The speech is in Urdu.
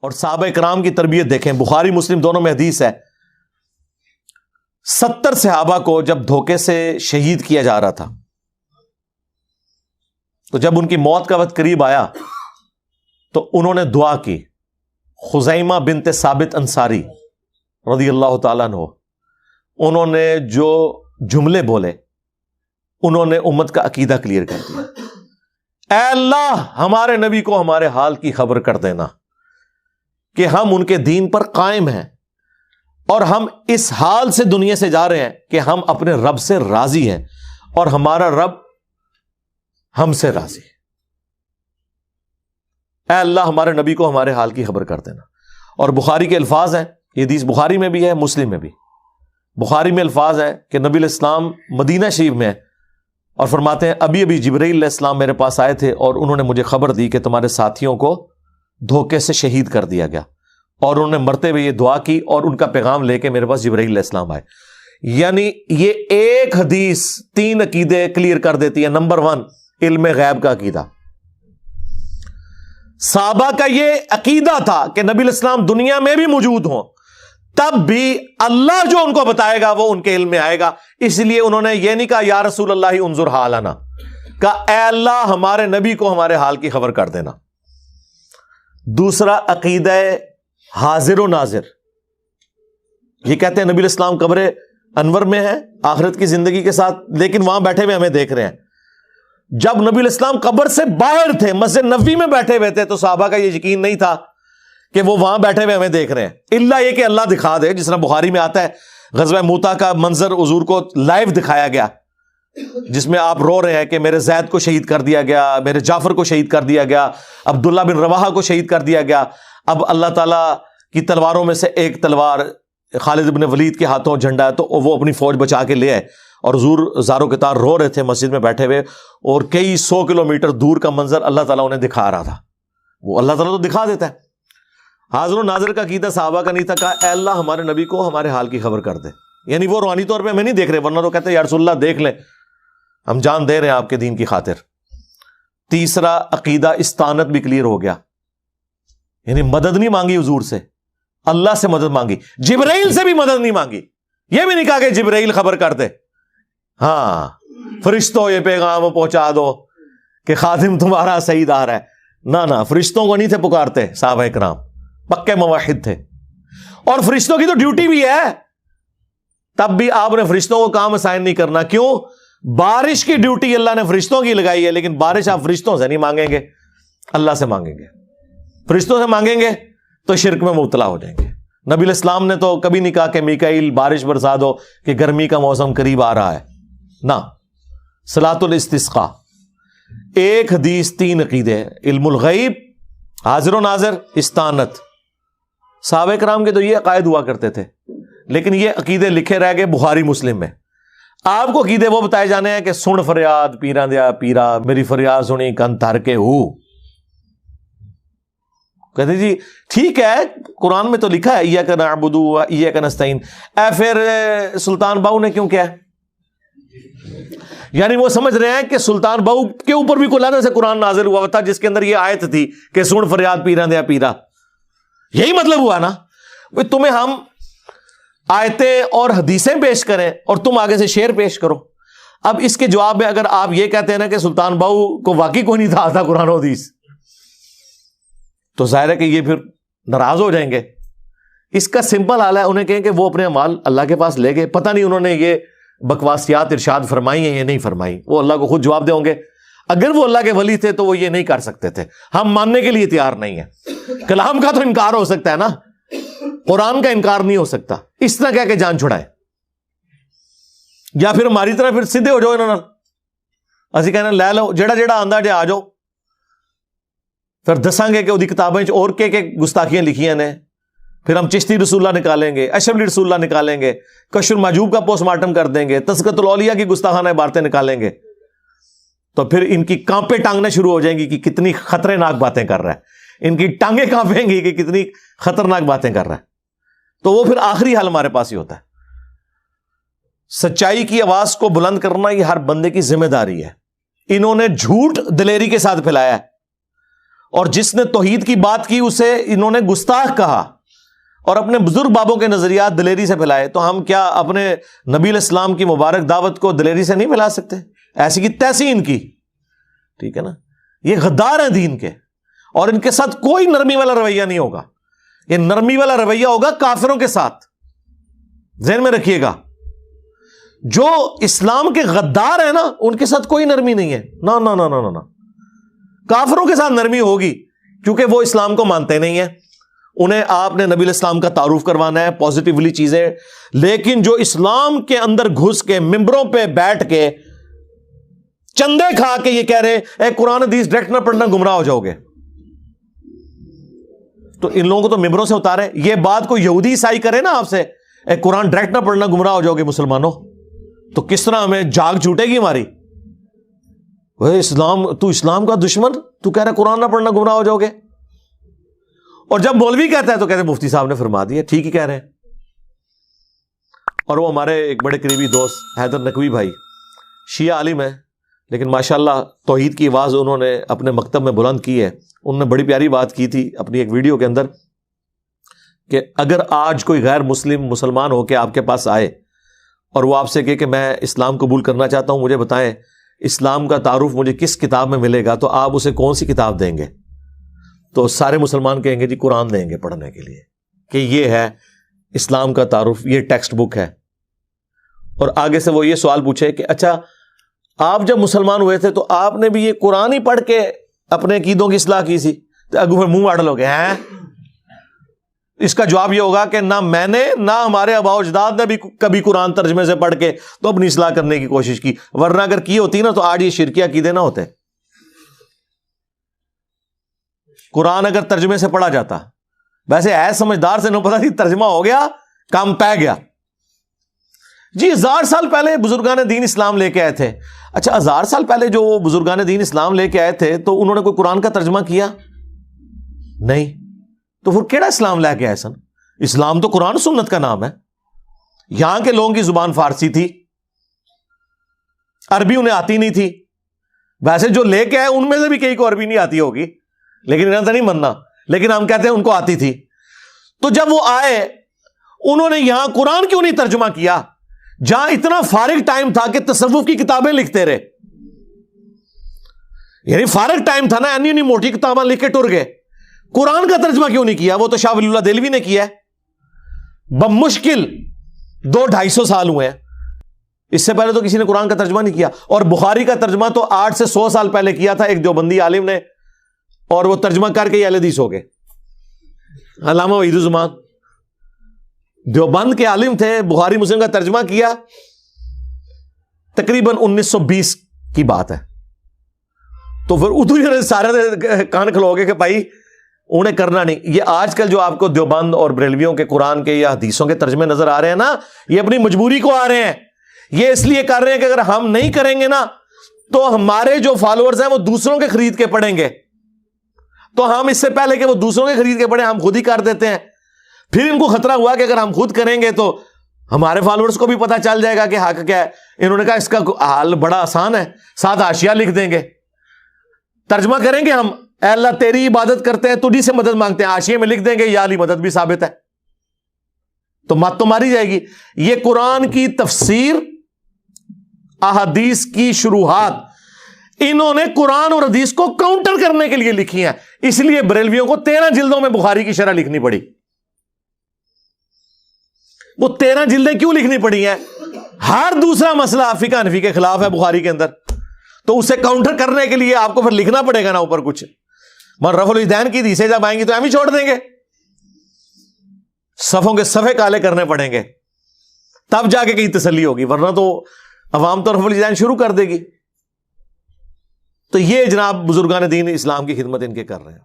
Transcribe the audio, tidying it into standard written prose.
اور صحابہ کرام کی تربیت دیکھیں، بخاری مسلم دونوں میں حدیث ہے، 70 صحابہ کو جب دھوکے سے شہید کیا جا رہا تھا تو جب ان کی موت کا وقت قریب آیا تو انہوں نے دعا کی. خزیمہ بنت ثابت انصاری رضی اللہ تعالیٰ عنہ، انہوں نے جو جملے بولے انہوں نے امت کا عقیدہ کلیئر کر دیا. اے اللہ ہمارے نبی کو ہمارے حال کی خبر کر دینا کہ ہم ان کے دین پر قائم ہیں اور ہم اس حال سے دنیا سے جا رہے ہیں کہ ہم اپنے رب سے راضی ہیں اور ہمارا رب ہم سے راضی ہے. اے اللہ ہمارے نبی کو ہمارے حال کی خبر کر دینا. اور بخاری کے الفاظ ہیں، یہ حدیث بخاری میں بھی ہے مسلم میں بھی. بخاری میں الفاظ ہے کہ نبی علیہ السلام مدینہ شریف میں ہے اور فرماتے ہیں ابھی ابھی جبرائیل علیہ السلام میرے پاس آئے تھے اور انہوں نے مجھے خبر دی کہ تمہارے ساتھیوں کو دھوکے سے شہید کر دیا گیا، اور انہوں نے مرتے ہوئے یہ دعا کی اور ان کا پیغام لے کے میرے پاس جبرائیل علیہ السلام آئے. یعنی یہ ایک حدیث 3 عقیدے کلیئر کر دیتی ہے. نمبر 1 علم غیب کا عقیدہ. صحابہ کا یہ عقیدہ تھا کہ نبی علیہ السلام دنیا میں بھی موجود ہوں تب بھی اللہ جو ان کو بتائے گا وہ ان کے علم میں آئے گا. اس لیے انہوں نے یہ نہیں کہا یا رسول اللہ انظر حالنا، کہا اے اللہ ہمارے نبی کو ہمارے حال کی خبر کر دینا. دوسرا عقیدہ حاضر و ناظر. یہ کہتے ہیں نبی علیہ السلام قبر انور میں ہے آخرت کی زندگی کے ساتھ، لیکن وہاں بیٹھے ہوئے ہمیں دیکھ رہے ہیں. جب نبی علیہ السلام قبر سے باہر تھے، مسجد نبوی میں بیٹھے ہوئے تھے، تو صحابہ کا یہ یقین نہیں تھا کہ وہ وہاں بیٹھے ہوئے ہمیں دیکھ رہے ہیں، الا یہ کہ اللہ دکھا دے. جس طرح بخاری میں آتا ہے غزوہ موتا کا منظر حضور کو لائیو دکھایا گیا، جس میں آپ رو رہے ہیں کہ میرے زید کو شہید کر دیا گیا، میرے جعفر کو شہید کر دیا گیا، عبداللہ بن رواحہ کو شہید کر دیا گیا. اب اللہ تعالیٰ کی تلواروں میں سے ایک تلوار خالد بن ولید کے ہاتھوں جھنڈا ہے تو وہ اپنی فوج بچا کے لے آئے، اور حضور زارو کے تار رو رہے تھے مسجد میں بیٹھے ہوئے، اور کئی 100 کلومیٹر دور کا منظر اللہ تعالیٰ انہیں دکھا رہا تھا. وہ اللہ تعالیٰ تو دکھا دیتا ہے. حاضر و ناظر کا عقیدہ صحابہ کا نہیں تھا. کہا اے اللہ ہمارے نبی کو ہمارے حال کی خبر کر دے. یعنی وہ روحانی طور پہ ہمیں نہیں دیکھ رہے، ورنہ تو کہتے ہیں یا رسول اللہ دیکھ لیں، ہم جان دے رہے ہیں آپ کے دین کی خاطر. تیسرا عقیدہ استعانت بھی کلیئر ہو گیا، یعنی مدد نہیں مانگی حضور سے، اللہ سے مدد مانگی. جبرائیل سے بھی مدد نہیں مانگی. یہ بھی نہیں کہا کہ جبرائیل خبر کر دے، ہاں فرشتوں یہ پیغام پہنچا دو کہ خادم تمہارا سعید آ رہا ہے. نہ فرشتوں کو نہیں تھے پکارتے صحابہ کرام، پکے موحد تھے. اور فرشتوں کی تو ڈیوٹی بھی ہے، تب بھی آپ نے فرشتوں کو کام اسائن نہیں کرنا. کیوں؟ بارش کی ڈیوٹی اللہ نے فرشتوں کی لگائی ہے، لیکن بارش آپ فرشتوں سے نہیں مانگیں گے، اللہ سے مانگیں گے. فرشتوں سے مانگیں گے تو شرک میں مبتلا ہو جائیں گے. نبی علیہ السلام نے تو کبھی نہیں کہا کہ میکائیل بارش برسا دو کہ گرمی کا موسم قریب آ رہا ہے. نہ، صلاۃ الاستسقاء. ایک حدیث 3 عقیدے، علم الغیب، حاضر و ناظر، استعانت. صحابہ کرام کے تو یہ عقائد ہوا کرتے تھے، لیکن یہ عقیدے لکھے رہ گئے بخاری مسلم میں. آپ کو عقیدے وہ بتائے جانے ہیں کہ سن فریاد پیرا دیا پیرا، میری فریاد سنی کن تھر کے ہو. کہتے جی ٹھیک ہے قرآن میں تو لکھا ہے ایاک نعبد و ایاک نستعین، پھر سلطان باؤ نے کیوں کیا؟ یعنی وہ سمجھ رہے ہیں کہ سلطان باؤ کے اوپر بھی کوئی سے قرآن نازل ہوا تھا جس کے اندر یہ آیت تھی کہ سن فریاد پیرا دیا پیرا. یہی مطلب ہوا نا. تمہیں ہم آیتیں اور حدیثیں پیش کریں اور تم آگے سے شعر پیش کرو. اب اس کے جواب میں اگر آپ یہ کہتے ہیں نا کہ سلطان باؤ کو واقعی کوئی نہیں تھا آتا قرآن و حدیث، تو ظاہر ہے کہ یہ پھر ناراض ہو جائیں گے. اس کا سمپل حال ہے، انہیں کہیں کہ وہ اپنے اعمال اللہ کے پاس لے گئے، پتہ نہیں انہوں نے یہ بکواسیات ارشاد فرمائی ہیں یا نہیں فرمائی، وہ اللہ کو خود جواب دیں گے. اگر وہ اللہ کے ولی تھے تو وہ یہ نہیں کر سکتے تھے. ہم ماننے کے لیے تیار نہیں ہیں. کلام کا تو انکار ہو سکتا ہے نا، قرآن کا انکار نہیں ہو سکتا. اس طرح کہہ کے جان چھڑائے، یا پھر ہماری طرح پھر سیدھے ہو جاؤ انہوں نے، اسی کہنا لے لو جڑا جڑا آندا جے آ جاؤ. پھر دساں گے کہ وہ کتابیں اور کے گستاخیاں لکھیاں نے. پھر ہم چشتی رسول اللہ نکالیں گے، اشرفی رسول اللہ نکالیں گے، کشف المحجوب کا پوسٹ مارٹم کر دیں گے، تذکرۃ الاولیاء کی گستاخانہ عبارتیں نکالیں گے. تو پھر ان کی کانپیں ٹانگنا شروع ہو جائیں گی کہ کتنی خطرناک باتیں کر رہا ہے. ان کی ٹانگیں کانپیں گی کہ کتنی خطرناک باتیں کر رہا ہے. تو وہ پھر آخری حل ہمارے پاس ہی ہوتا ہے. سچائی کی آواز کو بلند کرنا یہ ہر بندے کی ذمہ داری ہے. انہوں نے جھوٹ دلیری کے ساتھ پھیلایا ہے اور جس نے توحید کی بات کی اسے انہوں نے گستاخ کہا اور اپنے بزرگ بابوں کے نظریات دلیری سے پھیلائے، تو ہم کیا اپنے نبی علیہ السلام کی مبارک دعوت کو دلیری سے نہیں پھیلا سکتے؟ ایسی کی تیسی ان کی، ٹھیک ہے نا؟ یہ غدار ہیں دین کے، اور ان کے ساتھ کوئی نرمی والا رویہ نہیں ہوگا. یہ نرمی والا رویہ ہوگا کافروں کے ساتھ، ذہن میں رکھیے گا. جو اسلام کے غدار ہیں نا ان کے ساتھ کوئی نرمی نہیں ہے، نا نا نا نا نا. کافروں کے ساتھ نرمی ہوگی کیونکہ وہ اسلام کو مانتے نہیں ہیں، انہیں آپ نے نبی علیہ السلام کا تعارف کروانا ہے، پازیٹیولی چیزیں. لیکن جو اسلام کے اندر گھس کے ممبروں پہ بیٹھ کے چندے کھا کے یہ کہہ رہے اے قرآن حدیث ڈائریکٹ نہ پڑھنا گمراہ ہو جاؤ گے، تو ان لوگوں کو تو ممبروں سے اتارے. یہ بات کو یہودی عیسائی کرے نا آپ سے، اے قرآن ڈائریکٹ نہ پڑھنا گمراہ ہو جاؤ گے مسلمانوں، تو کس طرح ہمیں جاگ چھوٹے گی ہماری؟ تو اسلام کا دشمن، تو کہہ رہا قرآن نہ پڑھنا گمراہ ہو جاؤ گے. اور جب مولوی کہتا ہے تو کہتے ہیں مفتی صاحب نے فرما دیا، ٹھیک ہی کہہ رہے ہیں. اور وہ ہمارے ایک بڑے قریبی دوست حیدر نقوی بھائی شیعہ عالم ہے، لیکن ماشاءاللہ توحید کی آواز انہوں نے اپنے مکتب میں بلند کی ہے. انہوں نے بڑی پیاری بات کی تھی اپنی ایک ویڈیو کے اندر کہ اگر آج کوئی غیر مسلمان ہو کے آپ کے پاس آئے اور وہ آپ سے کہے کہ میں اسلام قبول کرنا چاہتا ہوں، مجھے بتائیں اسلام کا تعارف مجھے کس کتاب میں ملے گا، تو آپ اسے کون سی کتاب دیں گے؟ تو سارے مسلمان کہیں گے جی قرآن دیں گے پڑھنے کے لیے، کہ یہ ہے اسلام کا تعارف، یہ ٹیکسٹ بک ہے. اور آگے سے وہ یہ سوال پوچھے کہ اچھا آپ جب مسلمان ہوئے تھے تو آپ نے بھی یہ قرآن ہی پڑھ کے اپنے عقیدوں کی اصلاح کی سی؟ تو اگو پھر منہ اڑ لو گے ہیں. اس کا جواب یہ ہوگا کہ نہ میں نے نہ ہمارے آباء و اجداد نے بھی کبھی قرآن ترجمے سے پڑھ کے تو اپنی اصلاح کرنے کی کوشش کی، ورنہ اگر کی ہوتی نا تو آج یہ شرکی عقیدے نہ ہوتے. قرآن اگر ترجمے سے پڑھا جاتا، ویسے ہے سمجھدار سے نو پتہ نہیں ترجمہ ہو گیا کام پہ گیا. جی 1000 سال پہلے بزرگان دین اسلام لے کے آئے تھے. اچھا 1000 سال پہلے جو بزرگان دین اسلام لے کے آئے تھے تو انہوں نے کوئی قرآن کا ترجمہ کیا؟ نہیں. تو پھر کیڑا اسلام لے کے آئے سن؟ اسلام تو قرآن سنت کا نام ہے. یہاں کے لوگوں کی زبان فارسی تھی، عربی انہیں آتی نہیں تھی. ویسے جو لے کے آئے ان میں سے بھی کئی کو عربی نہیں آتی ہوگی، لیکن انہیں تو نہیں مننا، لیکن ہم کہتے ہیں ان کو آتی تھی. تو جب وہ آئے انہوں نے یہاں قرآن کیوں نہیں ترجمہ کیا جہاں اتنا فارغ ٹائم تھا کہ تصوف کی کتابیں لکھتے رہے؟ یعنی فارغ ٹائم تھا نا، انی موٹی کتابیں لکھ کے ٹر گئے. قرآن کا ترجمہ کیوں نہیں کیا؟ وہ تو شاہ ولی اللہ دہلوی نے کیا ہے، بمشکل 200-250 سال ہوئے ہیں. اس سے پہلے تو کسی نے قرآن کا ترجمہ نہیں کیا. اور بخاری کا ترجمہ تو 8 سے 100 سال پہلے کیا تھا ایک دیوبندی عالم نے، اور وہ ترجمہ کر کے اہل حدیث ہو گئے. علامہ وحید الزمان دیوبند کے عالم تھے، بخاری مسلم کا ترجمہ کیا تقریباً 1920 کی بات ہے. تو پھر ادھر سارے کان کھلو گے کہ بھائی انہیں کرنا نہیں. یہ آج کل جو آپ کو دیوبند اور بریلویوں کے قرآن کے یا حدیثوں کے ترجمے نظر آ رہے ہیں نا، یہ اپنی مجبوری کو آ رہے ہیں. یہ اس لیے کر رہے ہیں کہ اگر ہم نہیں کریں گے نا تو ہمارے جو فالوورز ہیں وہ دوسروں کے خرید کے پڑھیں گے. تو ہم اس سے پہلے کہ وہ دوسروں کے خرید کے پڑھیں ہم خود ہی کر دیتے ہیں. پھر ان کو خطرہ ہوا کہ اگر ہم خود کریں گے تو ہمارے فالوورز کو بھی پتہ چل جائے گا کہ حق کیا ہے. انہوں نے کہا اس کا حل بڑا آسان ہے، 7 حاشیہ لکھ دیں گے، ترجمہ کریں گے ہم، اے اللہ تیری عبادت کرتے ہیں، تجھی سے مدد مانگتے ہیں، حاشیے میں لکھ دیں گے یا علی مدد بھی ثابت ہے، تو مت تو ماری جائے گی. یہ قرآن کی تفسیر، احادیث کی شروحات انہوں نے قرآن اور حدیث کو کاؤنٹر کرنے کے لیے لکھی ہیں. اس لیے بریلویوں کو 13 جلدوں میں بخاری کی شرح لکھنی پڑی. وہ 13 جلدیں کیوں لکھنی پڑی ہیں؟ ہر دوسرا مسئلہ فقہ حنفی کے خلاف ہے بخاری کے اندر، تو اسے کاؤنٹر کرنے کے لیے آپ کو پھر لکھنا پڑے گا نا اوپر کچھ. من رفع الیدین کی حدیثیں جب آئیں گی تو ہم ہی چھوڑ دیں گے، صفوں کے صفحے کالے کرنے پڑیں گے، تب جا کے کہیں تسلی ہوگی، ورنہ تو عوام تو رفع الیدین شروع کر دے گی. تو یہ جناب بزرگان دین اسلام کی خدمت ان کے کر رہے ہیں.